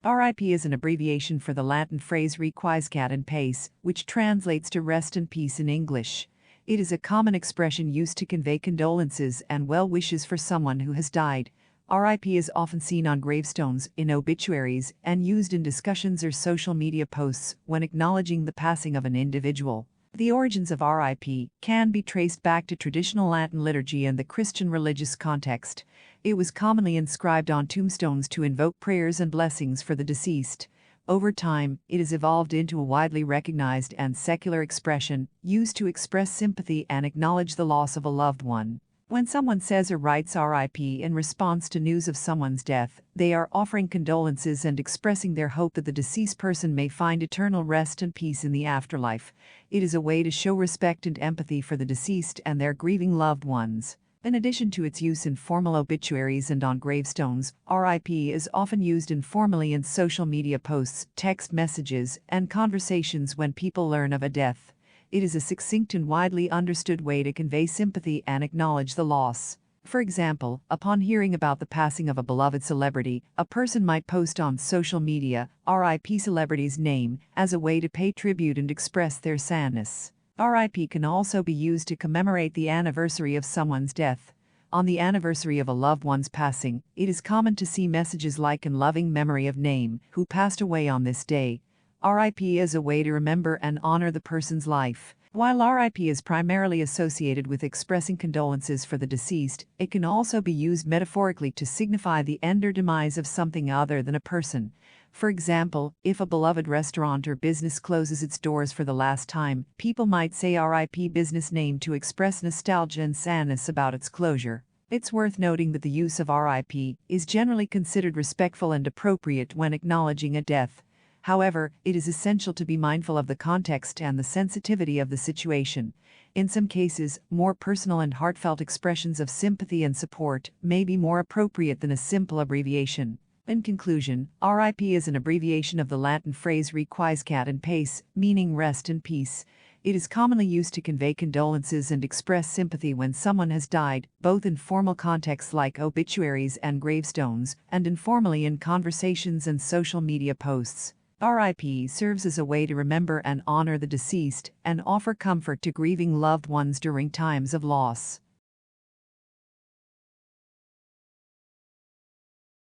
RIP is an abbreviation for the Latin phrase requiescat in pace, which translates to rest in peace in English. It is a common expression used to convey condolences and well wishes for someone who has died. RIP is often seen on gravestones, in obituaries, and used in discussions or social media posts when acknowledging the passing of an individual. The origins of RIP can be traced back to traditional Latin liturgy and the Christian religious context. It was commonly inscribed on tombstones to invoke prayers and blessings for the deceased. Over time, it has evolved into a widely recognized and secular expression, used to express sympathy and acknowledge the loss of a loved one. When someone says or writes RIP in response to news of someone's death, they are offering condolences and expressing their hope that the deceased person may find eternal rest and peace in the afterlife. It is a way to show respect and empathy for the deceased and their grieving loved ones. In addition to its use in formal obituaries and on gravestones, RIP is often used informally in social media posts, text messages, and conversations when people learn of a death. It is a succinct and widely understood way to convey sympathy and acknowledge the loss. For example, upon hearing about the passing of a beloved celebrity, a person might post on social media, RIP celebrity's name, as a way to pay tribute and express their sadness. RIP can also be used to commemorate the anniversary of someone's death. On the anniversary of a loved one's passing, it is common to see messages like "in loving memory of name, who passed away on this day." RIP is a way to remember and honor the person's life. While RIP is primarily associated with expressing condolences for the deceased, it can also be used metaphorically to signify the end or demise of something other than a person. For example, if a beloved restaurant or business closes its doors for the last time, people might say RIP business name to express nostalgia and sadness about its closure. It's worth noting that the use of RIP is generally considered respectful and appropriate when acknowledging a death. However, it is essential to be mindful of the context and the sensitivity of the situation. In some cases, more personal and heartfelt expressions of sympathy and support may be more appropriate than a simple abbreviation. In conclusion, RIP is an abbreviation of the Latin phrase requiescat in pace, meaning rest in peace. It is commonly used to convey condolences and express sympathy when someone has died, both in formal contexts like obituaries and gravestones, and informally in conversations and social media posts. RIP serves as a way to remember and honor the deceased and offer comfort to grieving loved ones during times of loss.